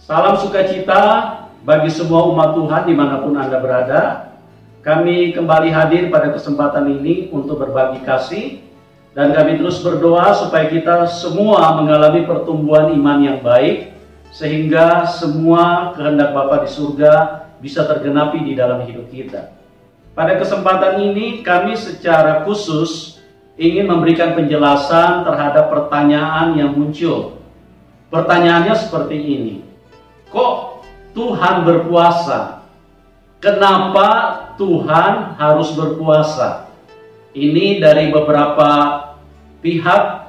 Salam sukacita bagi semua umat Tuhan dimanapun Anda berada. Kami kembali hadir pada kesempatan ini untuk berbagi kasih. Dan kami terus berdoa supaya kita semua mengalami pertumbuhan iman yang baik. Sehingga semua kehendak Bapa di surga bisa tergenapi di dalam hidup kita. Pada kesempatan ini kami secara khusus ingin memberikan penjelasan terhadap pertanyaan yang muncul. Pertanyaannya seperti ini. Kok Tuhan berpuasa? Kenapa Tuhan harus berpuasa? Ini dari beberapa pihak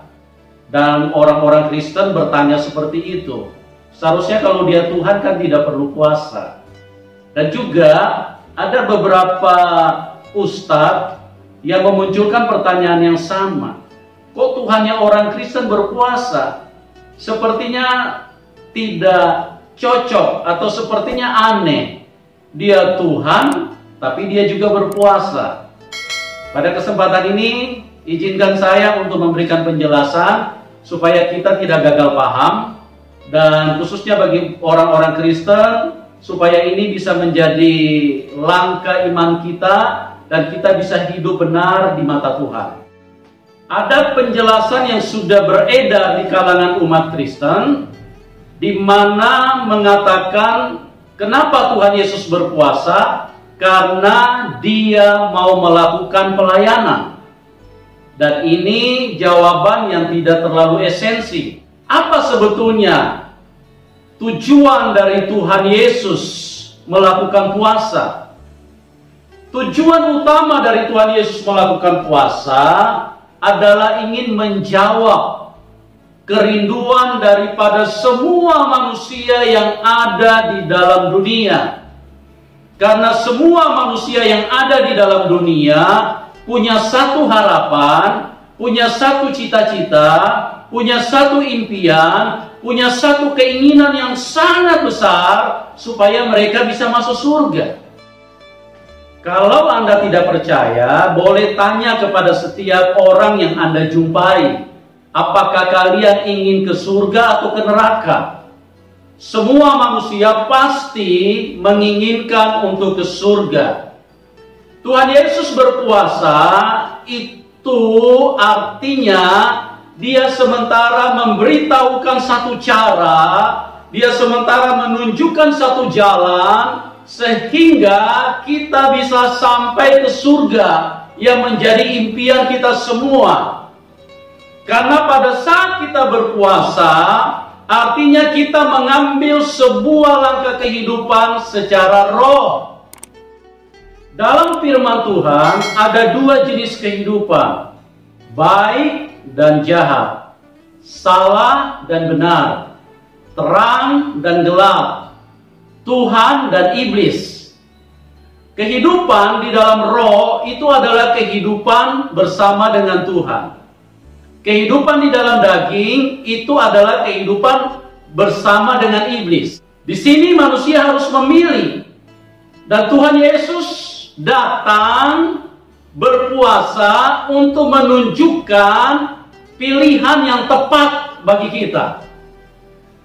dan orang-orang Kristen bertanya seperti itu. Seharusnya kalau dia Tuhan kan tidak perlu puasa. Dan juga ada beberapa ustadz yang memunculkan pertanyaan yang sama. Kok Tuhannya orang Kristen berpuasa? Sepertinya tidak cocok atau sepertinya aneh. Dia Tuhan, tapi dia juga berpuasa. Pada kesempatan ini, izinkan saya untuk memberikan penjelasan supaya kita tidak gagal paham, dan khususnya bagi orang-orang Kristen, supaya ini bisa menjadi langkah iman kita dan kita bisa hidup benar di mata Tuhan. Ada penjelasan yang sudah beredar di kalangan umat Kristen, di mana mengatakan kenapa Tuhan Yesus berpuasa? Karena dia mau melakukan pelayanan. Dan ini jawaban yang tidak terlalu esensi. Apa sebetulnya tujuan dari Tuhan Yesus melakukan puasa? Tujuan utama dari Tuhan Yesus melakukan puasa adalah ingin menjawab kerinduan daripada semua manusia yang ada di dalam dunia. Karena semua manusia yang ada di dalam dunia punya satu harapan, punya satu cita-cita, punya satu impian, punya satu keinginan yang sangat besar supaya mereka bisa masuk surga. Kalau Anda tidak percaya, boleh tanya kepada setiap orang yang Anda jumpai. Apakah kalian ingin ke surga atau ke neraka? Semua manusia pasti menginginkan untuk ke surga. Tuhan Yesus berpuasa itu artinya dia sementara memberitahukan satu cara, dia sementara menunjukkan satu jalan, sehingga kita bisa sampai ke surga yang menjadi impian kita semua. Karena pada saat kita berpuasa, artinya kita mengambil sebuah langkah kehidupan secara roh. Dalam firman Tuhan ada dua jenis kehidupan, baik dan jahat, salah dan benar, terang dan gelap, Tuhan dan iblis. Kehidupan di dalam roh itu adalah kehidupan bersama dengan Tuhan. Kehidupan di dalam daging itu adalah kehidupan bersama dengan iblis. Di sini manusia harus memilih. Dan Tuhan Yesus datang berpuasa untuk menunjukkan pilihan yang tepat bagi kita.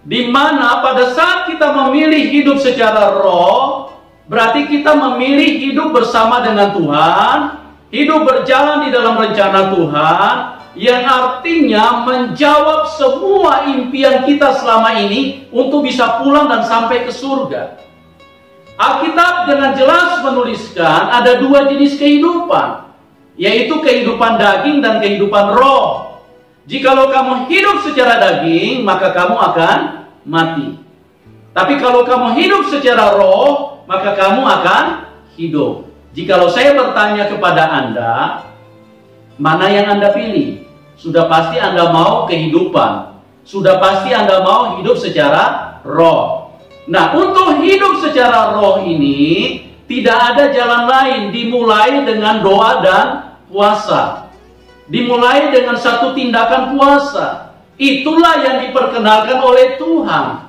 Di mana pada saat kita memilih hidup secara roh, berarti kita memilih hidup bersama dengan Tuhan, hidup berjalan di dalam rencana Tuhan, yang artinya menjawab semua impian kita selama ini untuk bisa pulang dan sampai ke surga. Alkitab dengan jelas menuliskan ada dua jenis kehidupan, yaitu kehidupan daging dan kehidupan roh. Jikalau kamu hidup secara daging, maka kamu akan mati. Tapi kalau kamu hidup secara roh, maka kamu akan hidup. Jikalau saya bertanya kepada Anda, mana yang Anda pilih? Sudah pasti Anda mau kehidupan. Sudah pasti Anda mau hidup secara roh. Nah, untuk hidup secara roh ini tidak ada jalan lain. Dimulai dengan doa dan puasa. Dimulai dengan satu tindakan puasa. Itulah yang diperkenalkan oleh Tuhan.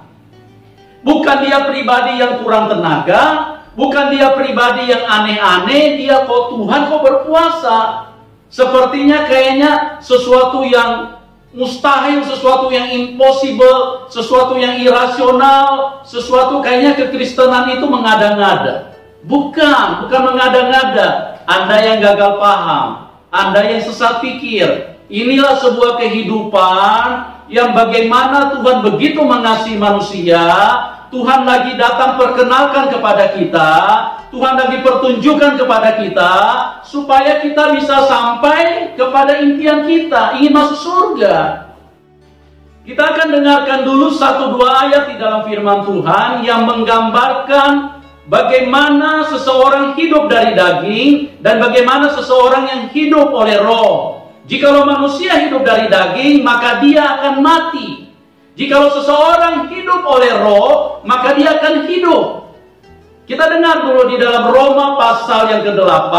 Bukan dia pribadi yang kurang tenaga, bukan dia pribadi yang aneh-aneh, dia kok Tuhan kok berpuasa. Sepertinya kayaknya sesuatu yang mustahil, sesuatu yang impossible, sesuatu yang irasional, sesuatu kayaknya kekristenan itu mengada-ngada. Bukan mengada-ngada. Anda yang gagal paham, Anda yang sesat pikir. Inilah sebuah kehidupan yang bagaimana Tuhan begitu mengasihi manusia. Tuhan lagi datang perkenalkan kepada kita, Tuhan lagi pertunjukkan kepada kita, supaya kita bisa sampai kepada impian kita, ingin masuk surga. Kita akan dengarkan dulu 1-2 ayat di dalam firman Tuhan yang menggambarkan bagaimana seseorang hidup dari daging dan bagaimana seseorang yang hidup oleh roh. Jikalau manusia hidup dari daging, maka dia akan mati. Jikalau seseorang hidup oleh roh, maka dia akan hidup. Kita dengar dulu di dalam Roma pasal yang ke-8,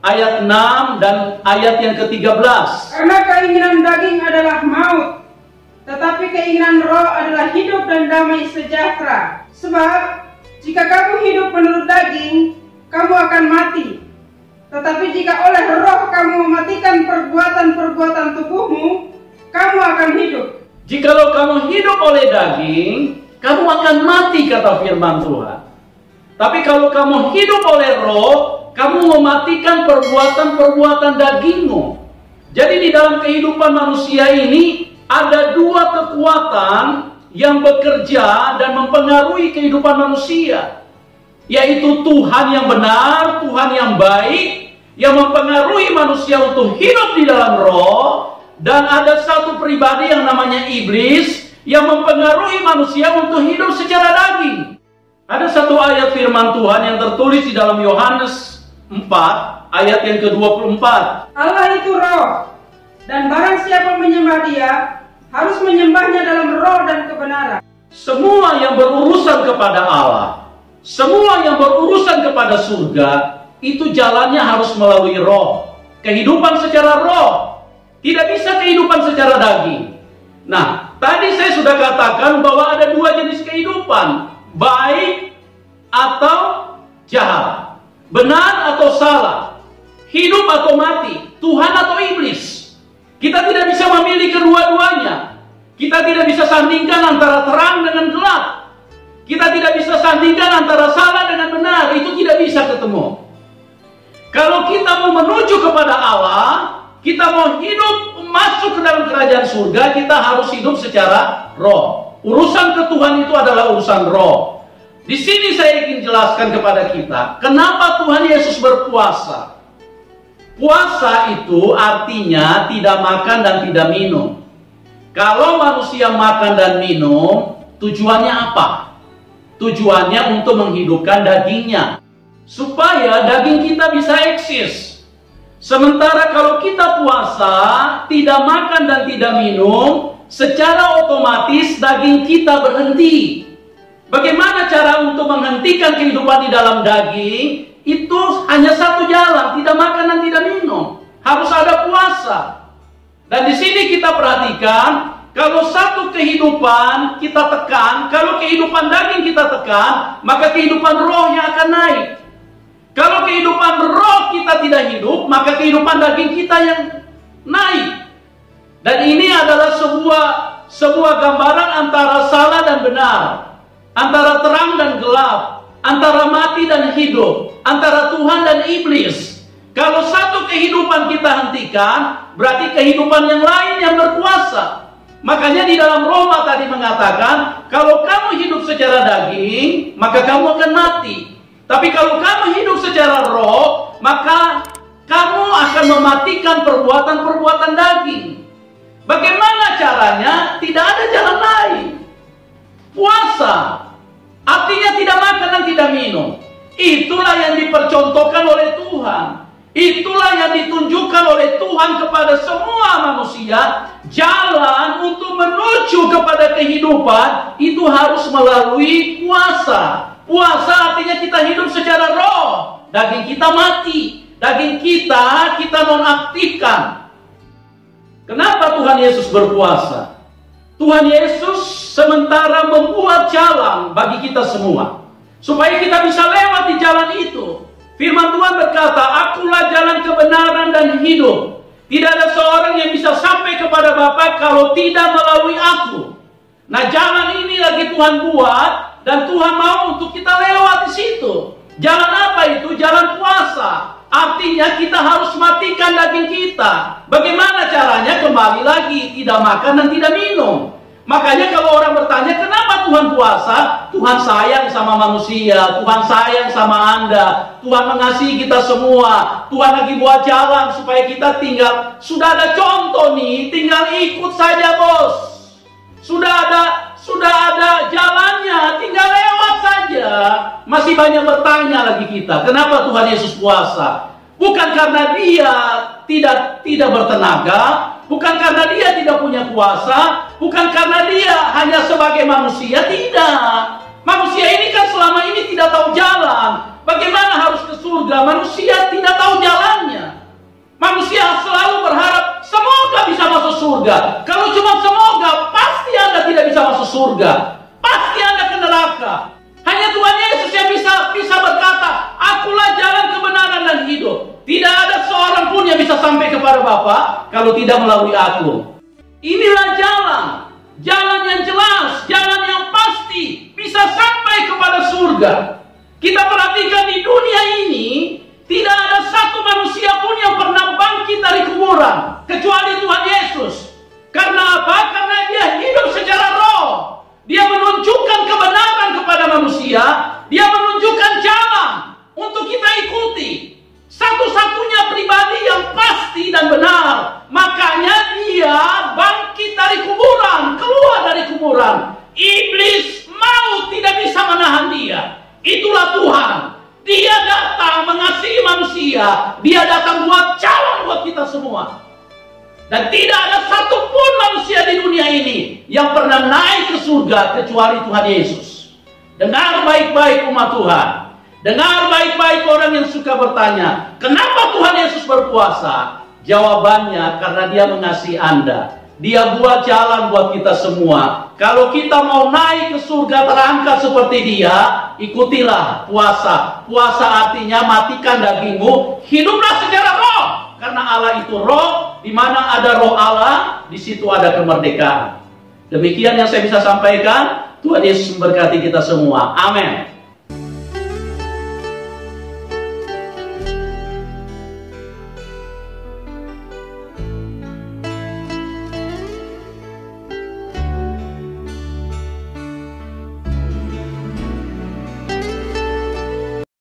ayat 6 dan ayat yang ke-13. Karena keinginan daging adalah maut, tetapi keinginan roh adalah hidup dan damai sejahtera. Sebab, jika kamu hidup menurut daging, kamu akan mati. Tetapi jika oleh roh kamu mematikan perbuatan-perbuatan tubuhmu, kamu akan hidup. Jikalau kamu hidup oleh daging, kamu akan mati, kata firman Tuhan. Tapi kalau kamu hidup oleh roh, kamu mematikan perbuatan-perbuatan dagingmu. Jadi di dalam kehidupan manusia ini, ada dua kekuatan yang bekerja dan mempengaruhi kehidupan manusia. Yaitu Tuhan yang benar, Tuhan yang baik, yang mempengaruhi manusia untuk hidup di dalam roh. Dan ada satu pribadi yang namanya iblis yang mempengaruhi manusia untuk hidup secara daging. Ada satu ayat firman Tuhan yang tertulis di dalam Yohanes 4 ayat yang ke-24. Allah itu roh, dan barang siapa menyembah dia harus menyembahnya dalam roh dan kebenaran. Semua yang berurusan kepada Allah, semua yang berurusan kepada surga, itu jalannya harus melalui roh. Kehidupan secara roh. Tidak bisa kehidupan secara daging. Nah, tadi saya sudah katakan bahwa ada dua jenis kehidupan. Baik atau jahat. Benar atau salah. Hidup atau mati. Tuhan atau iblis. Kita tidak bisa memilih kedua-duanya. Kita tidak bisa sandingkan antara terang dengan gelap. Kita tidak bisa sandingkan antara salah dengan benar. Itu tidak bisa ketemu. Kalau kita mau menuju kepada Allah, kita mau hidup masuk ke dalam kerajaan surga, kita harus hidup secara roh. Urusan ketuhan itu adalah urusan roh. Di sini saya ingin jelaskan kepada kita, kenapa Tuhan Yesus berpuasa. Puasa itu artinya tidak makan dan tidak minum. Kalau manusia makan dan minum, tujuannya apa? Tujuannya untuk menghidupkan dagingnya, supaya daging kita bisa eksis. Sementara kalau kita puasa, tidak makan dan tidak minum, secara otomatis daging kita berhenti. Bagaimana cara untuk menghentikan kehidupan di dalam daging? Itu hanya satu jalan, tidak makan dan tidak minum. Harus ada puasa. Dan di sini kita perhatikan, kalau satu kehidupan kita tekan, kalau kehidupan daging kita tekan, maka kehidupan rohnya akan naik. Kalau kehidupan roh kita tidak hidup, maka kehidupan daging kita yang naik. Dan ini adalah sebuah gambaran antara salah dan benar, antara terang dan gelap, antara mati dan hidup, antara Tuhan dan iblis. Kalau satu kehidupan kita hentikan, berarti kehidupan yang lain yang berkuasa. Makanya di dalam Roma tadi mengatakan, kalau kamu hidup secara daging, maka kamu akan mati. Tapi kalau kamu hidup secara roh, maka kamu akan mematikan perbuatan-perbuatan daging. Bagaimana caranya? Tidak ada jalan lain. Puasa. Artinya tidak makan dan tidak minum. Itulah yang dipercontohkan oleh Tuhan. Itulah yang ditunjukkan oleh Tuhan kepada semua manusia. Jalan untuk menuju kepada kehidupan itu harus melalui puasa. Puasa artinya kita hidup secara roh. Daging kita mati. Daging kita nonaktifkan. Kenapa Tuhan Yesus berpuasa? Tuhan Yesus sementara membuat jalan bagi kita semua. Supaya kita bisa lewat di jalan itu. Firman Tuhan berkata, akulah jalan kebenaran dan hidup. Tidak ada seorang yang bisa sampai kepada Bapa kalau tidak melalui aku. Nah, jalan ini lagi Tuhan buat dan Tuhan mau untuk kita lewat di situ. Jalan apa itu? Jalan puasa. Artinya kita harus matikan daging kita. Bagaimana caranya? Kembali lagi, tidak makan dan tidak minum. Makanya kalau orang bertanya, kenapa Tuhan puasa? Tuhan sayang sama manusia, Tuhan sayang sama Anda, Tuhan mengasihi kita semua, Tuhan lagi buat jalan supaya kita tinggal. Sudah ada contoh nih, tinggal ikut saja bos. Sudah ada jalannya, tinggal lewat saja. Masih banyak bertanya lagi kita, kenapa Tuhan Yesus puasa? Bukan karena dia tidak bertenaga, bukan karena dia tidak punya kuasa, bukan karena dia hanya sebagai manusia, tidak. Manusia ini kan selama ini tidak tahu jalan. Bagaimana harus ke surga? Manusia tidak tahu jalannya. Manusia selalu berharap semoga bisa masuk surga. Kalau cuma semoga, pasti Anda tidak bisa masuk surga. Pasti Anda ke neraka. Hanya Tuhan Yesus yang bisa berkata, akulah jalan kebenaran dan hidup. Tidak ada seorang pun yang bisa sampai kepada Bapa kalau tidak melalui aku. Inilah jalan. Jalan yang jelas, jalan yang pasti bisa sampai kepada surga. Kita perhatikan di dunia ini, tidak ada satu manusia pun yang pernah bangkit dari kuburan kecuali Tuhan Yesus. Karena apa? Karena dia hidup secara roh. Dia menunjukkan kebenaran kepada manusia. Dia menunjukkan jalan untuk kita ikuti. Satu-satunya pribadi yang pasti dan benar. Makanya dia bangkit dari kuburan, keluar dari kuburan. Iblis maut tidak bisa menahan dia. Itulah Tuhan. Dia datang mengasihi manusia. Dia datang buat jalan buat kita semua. Dan tidak ada satupun manusia di dunia ini yang pernah naik ke surga kecuali Tuhan Yesus. Dengar baik-baik umat Tuhan. Dengar baik-baik orang yang suka bertanya, kenapa Tuhan Yesus berpuasa? Jawabannya karena dia mengasihi Anda. Dia buat jalan buat kita semua. Kalau kita mau naik ke surga terangkat seperti dia, ikutilah puasa. Puasa artinya matikan dagingmu, hiduplah secara roh. Karena Allah itu roh, di mana ada roh Allah, di situ ada kemerdekaan. Demikian yang saya bisa sampaikan. Tuhan Yesus memberkati kita semua. Amin.